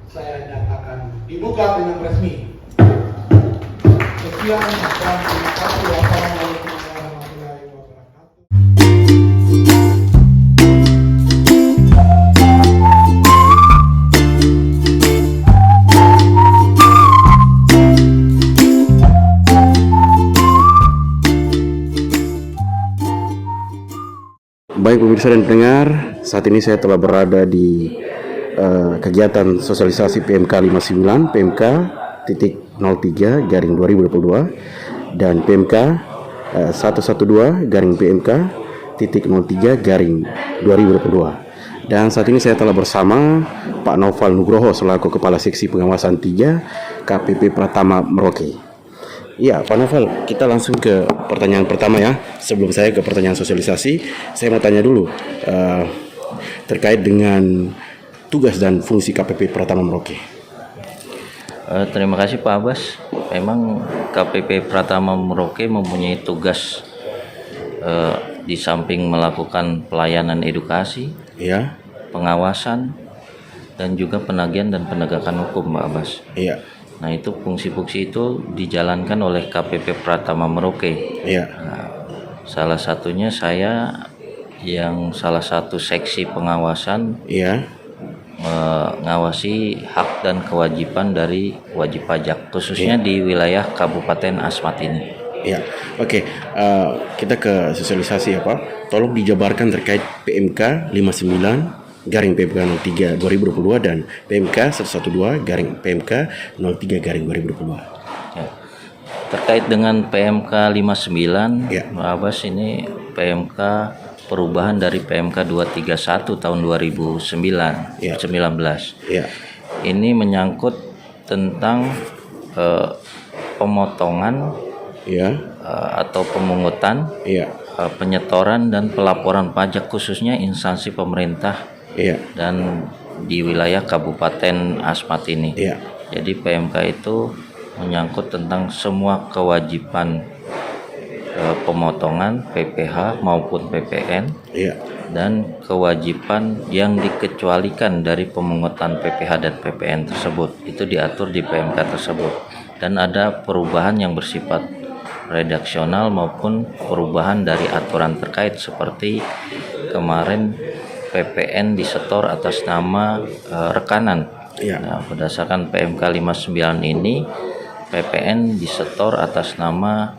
saya nyatakan dibuka dengan resmi. Sekian dan terima kasih. Wassalamualaikum warahmatullahi wabarakatuh. Baik pemirsa dan pendengar, saat ini saya telah berada di kegiatan sosialisasi PMK 59, PMK titik 03 garing 2022 dan PMK 112 garing PMK titik 03 garing 2022. Dan saat ini saya telah bersama Pak Noval Nugroho selaku Kepala Seksi Pengawasan 3 KPP Pratama Merauke. Ya, Pak Novel, kita langsung ke pertanyaan pertama ya. Sebelum saya ke pertanyaan sosialisasi, saya mau tanya dulu terkait dengan tugas dan fungsi KPP Pratama Merauke. Terima kasih Pak Abbas. Memang KPP Pratama Merauke mempunyai tugas di samping melakukan pelayanan edukasi, Ya, pengawasan, dan juga penagihan dan penegakan hukum, Pak Abbas. iya, Nah, itu fungsi-fungsi itu dijalankan oleh KPP Pratama Merauke. iya, Salah satunya saya yang salah satu seksi pengawasan iya, mengawasi hak dan kewajiban dari wajib pajak, khususnya di wilayah Kabupaten Asmat ini. iya. Oke, kita ke sosialisasi ya Pak. Tolong dijabarkan terkait PMK 59 garing PMK 03 2022 dan PMK 112 garing PMK 03 garing 2022. Ya. Terkait dengan PMK 59, Ya. Pak Abbas, ini PMK perubahan dari PMK 231 tahun 2009. Ya. 19. Iya, Ini menyangkut tentang pemotongan iya, atau pemungutan, iya, penyetoran dan pelaporan pajak khususnya instansi pemerintah iya, dan di wilayah Kabupaten Asmat ini. iya, Jadi PMK itu menyangkut tentang semua kewajiban pemotongan PPH maupun PPN iya, dan kewajiban yang dikecualikan dari pemungutan PPH dan PPN tersebut. Itu diatur di PMK tersebut. Dan ada perubahan yang bersifat redaksional maupun perubahan dari aturan terkait, seperti kemarin PPN disetor atas nama rekanan. iya, Nah, berdasarkan PMK 59 ini, PPN disetor atas nama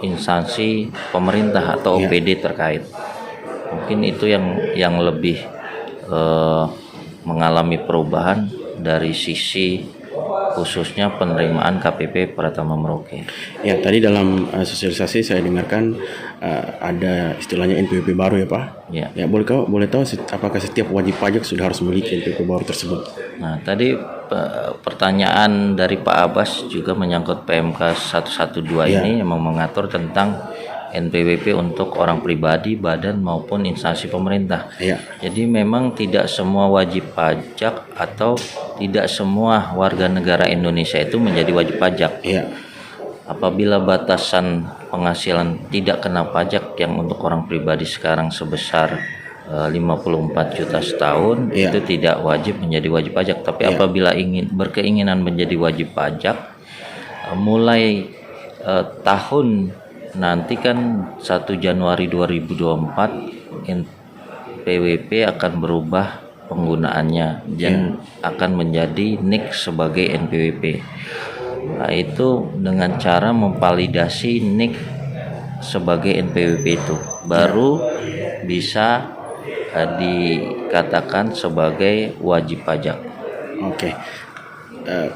instansi pemerintah atau Iya. OPD terkait. Mungkin itu yang lebih mengalami perubahan dari sisi khususnya penerimaan KPP Pratama Merauke. Ya, tadi dalam sosialisasi saya dengarkan ada istilahnya NPWP baru ya Pak. Ya. Ya, boleh tahu apakah setiap wajib pajak sudah harus memiliki NPWP baru tersebut? Nah, tadi pertanyaan dari Pak Abbas juga menyangkut PMK 112 Ya. ini, yang mengatur tentang NPWP untuk orang pribadi, badan maupun instansi pemerintah. Iya. Jadi memang tidak semua wajib pajak atau tidak semua warga negara Indonesia itu menjadi wajib pajak. Iya. Apabila batasan penghasilan tidak kena pajak yang untuk orang pribadi sekarang sebesar 54 juta setahun, Iya. itu tidak wajib menjadi wajib pajak. Tapi Iya. apabila berkeinginan menjadi wajib pajak, mulai tahun nanti kan 1 Januari 2024 NPWP akan berubah penggunaannya dan akan menjadi NIK sebagai NPWP. Nah, itu dengan cara memvalidasi NIK sebagai NPWP itu baru bisa dikatakan sebagai wajib pajak. Oke.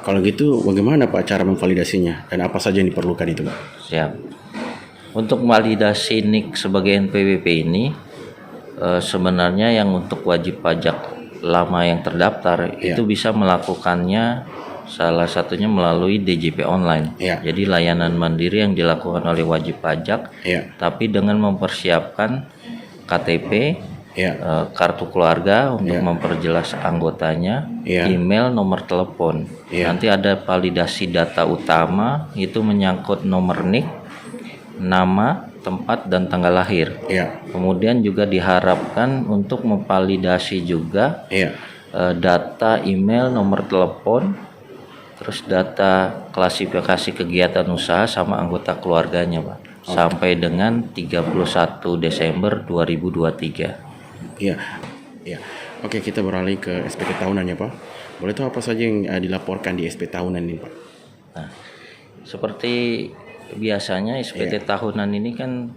Kalau gitu bagaimana Pak cara memvalidasinya dan apa saja yang diperlukan itu Pak? Siap. Untuk validasi NIK sebagai NPWP ini sebenarnya yang untuk wajib pajak lama yang terdaftar itu bisa melakukannya salah satunya melalui DJP online. Jadi layanan mandiri yang dilakukan oleh wajib pajak, tapi dengan mempersiapkan KTP, kartu keluarga untuk memperjelas anggotanya, email, nomor telepon. Nanti ada validasi data utama, itu menyangkut nomor NIK, nama, tempat, dan tanggal lahir. Kemudian juga diharapkan untuk memvalidasi juga data email, nomor telepon, terus data klasifikasi kegiatan usaha sama anggota keluarganya, Pak. Sampai dengan 31 Desember 2023. Iya. Iya. Oke, kita beralih ke SPT tahunan ya, Pak. Boleh tahu apa saja yang dilaporkan di SPT tahunan ini, Pak? Nah, seperti biasanya SPT tahunan ini kan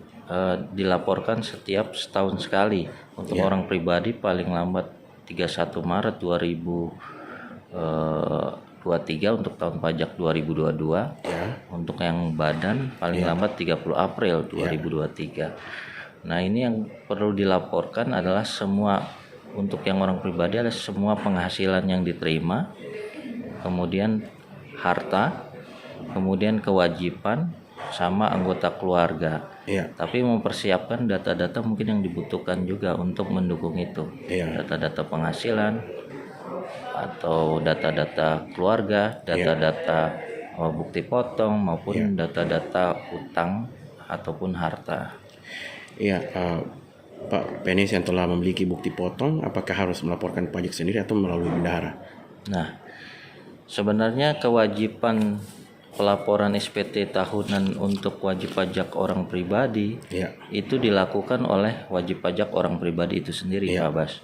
dilaporkan setiap setahun sekali. Untuk orang pribadi paling lambat 31 Maret 2023 untuk tahun pajak 2022. Untuk yang badan paling lambat 30 April 2023. Nah, ini yang perlu dilaporkan adalah semua, untuk yang orang pribadi adalah semua penghasilan yang diterima, kemudian harta, kemudian kewajiban sama anggota keluarga. Tapi mempersiapkan data-data mungkin yang dibutuhkan juga untuk mendukung itu. Data-data penghasilan atau data-data keluarga, data-data bukti potong maupun data-data utang ataupun harta. Pak PNS yang telah memiliki bukti potong, apakah harus melaporkan pajak sendiri atau melalui bendahara? Nah, sebenarnya kewajiban pelaporan SPT tahunan untuk wajib pajak orang pribadi itu dilakukan oleh wajib pajak orang pribadi itu sendiri, Pak Bas.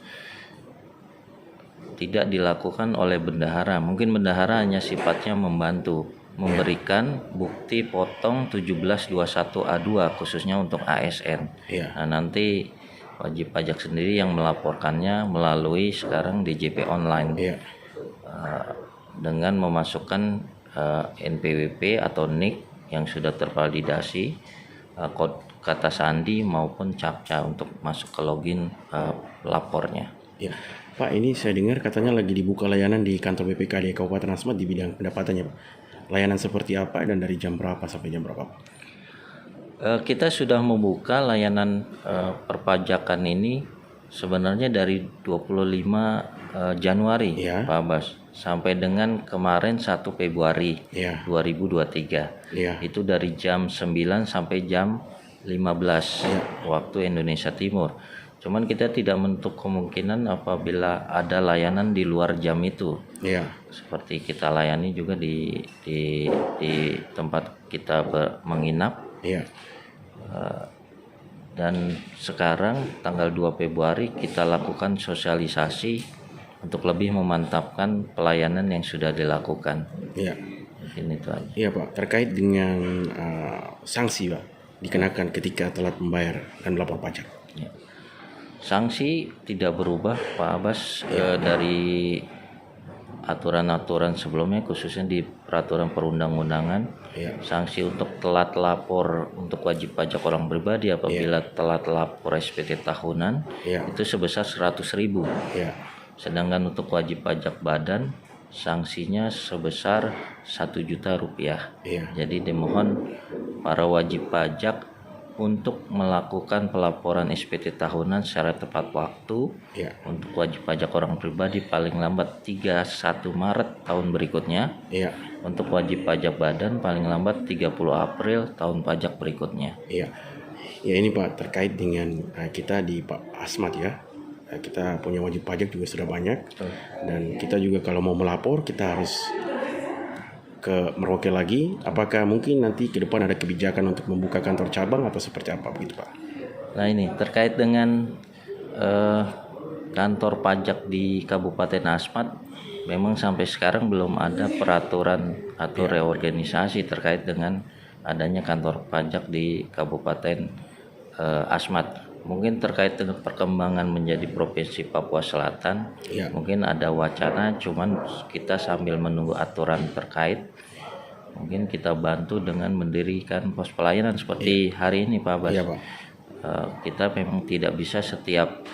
Tidak dilakukan oleh bendahara. Mungkin bendahara hanya sifatnya membantu, memberikan bukti potong 1721A2 khususnya untuk ASN. Nah, nanti wajib pajak sendiri yang melaporkannya melalui sekarang DJP online dengan memasukkan NPWP atau NIK yang sudah tervalidasi, kata sandi maupun captcha untuk masuk ke login lapornya. Pak, ini saya dengar katanya lagi dibuka layanan di kantor BPKD Kabupaten Asmat di bidang pendapatannya, Pak. Layanan seperti apa dan dari jam berapa sampai jam berapa, Pak? Kita sudah membuka layanan perpajakan ini sebenarnya dari 25 Januari, Pak Bas, sampai dengan kemarin 1 Februari 2023. Itu dari jam 9 sampai jam 15 waktu Indonesia Timur. Cuman kita tidak menutup kemungkinan apabila ada layanan di luar jam itu. Seperti kita layani juga di tempat kita menginap. Dan sekarang tanggal 2 Februari kita lakukan sosialisasi untuk lebih memantapkan pelayanan yang sudah dilakukan. Mungkin itu aja. Iya, Pak, terkait dengan sanksi, Pak, dikenakan ketika telat membayar dan melapor pajak. Sanksi tidak berubah, Pak Abbas, dari aturan-aturan sebelumnya, khususnya di peraturan perundang-undangan. Sanksi untuk telat lapor untuk wajib pajak orang pribadi apabila telat lapor SPT tahunan itu sebesar 100.000. Sedangkan untuk wajib pajak badan sanksinya sebesar 1 juta rupiah. Jadi dimohon para wajib pajak untuk melakukan pelaporan SPT tahunan secara tepat waktu. Untuk wajib pajak orang pribadi paling lambat 31 Maret tahun berikutnya. Untuk wajib pajak badan paling lambat 30 April tahun pajak berikutnya. Ya, ini Pak, terkait dengan kita di Pak Asmat ya. Kita punya wajib pajak juga sudah banyak. Dan kita juga kalau mau melapor kita harus ke Merauke lagi. Apakah mungkin nanti ke depan ada kebijakan untuk membuka kantor cabang atau seperti apa begitu, Pak? Nah, ini terkait dengan kantor pajak di Kabupaten Asmat, memang sampai sekarang belum ada peraturan atau reorganisasi terkait dengan adanya kantor pajak di Kabupaten Asmat. Mungkin terkait dengan perkembangan menjadi Provinsi Papua Selatan, mungkin ada wacana, cuman kita sambil menunggu aturan terkait. Mungkin kita bantu dengan mendirikan pos pelayanan seperti hari ini, Pak Bas. Pak. Kita memang tidak bisa setiap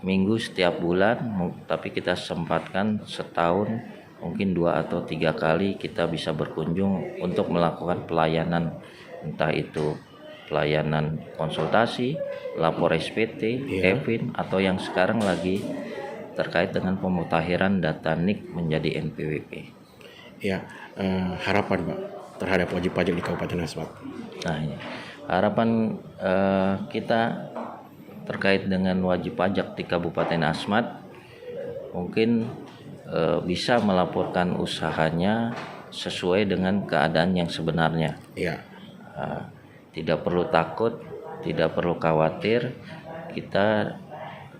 minggu, setiap bulan, tapi kita sempatkan setahun mungkin 2 atau 3 kali kita bisa berkunjung untuk melakukan pelayanan, entah itu pelayanan konsultasi, lapor SPT, Kevin, atau yang sekarang lagi terkait dengan pemutahiran data NIK menjadi NPWP. Harapan Pak terhadap wajib pajak di Kabupaten Asmat. Nah, ini harapan kita terkait dengan wajib pajak di Kabupaten Asmat, mungkin bisa melaporkan usahanya sesuai dengan keadaan yang sebenarnya. Ya. Tidak perlu takut, tidak perlu khawatir. Kita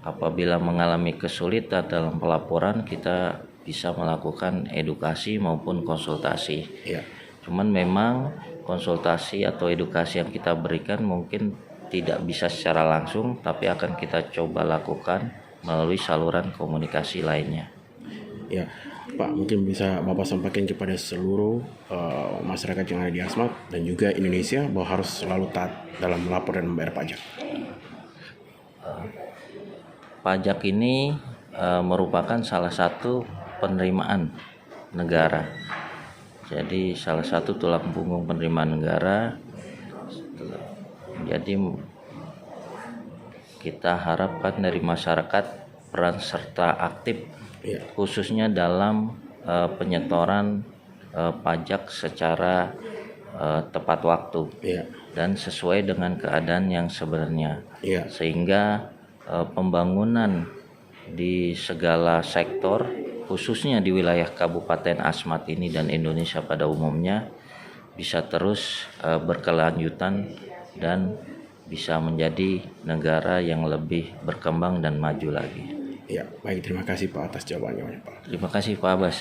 apabila mengalami kesulitan dalam pelaporan, kita bisa melakukan edukasi maupun konsultasi. Ya. Cuman memang konsultasi atau edukasi yang kita berikan mungkin tidak bisa secara langsung, tapi akan kita coba lakukan melalui saluran komunikasi lainnya. Ya, Pak, mungkin bisa Bapak sampaikan kepada seluruh masyarakat yang ada di Asmat dan juga Indonesia bahwa harus selalu taat dalam melapor dan membayar pajak. Pajak ini merupakan salah satu penerimaan negara. Jadi salah satu tulang punggung penerimaan negara. Jadi kita harapkan dari masyarakat peran serta aktif, khususnya dalam penyetoran pajak secara tepat waktu dan sesuai dengan keadaan yang sebenarnya, sehingga pembangunan di segala sektor, khususnya di wilayah Kabupaten Asmat ini dan Indonesia pada umumnya, bisa terus berkelanjutan dan bisa menjadi negara yang lebih berkembang dan maju lagi. Ya, baik, terima kasih Pak atas jawabannya Pak. Terima kasih Pak Abbas.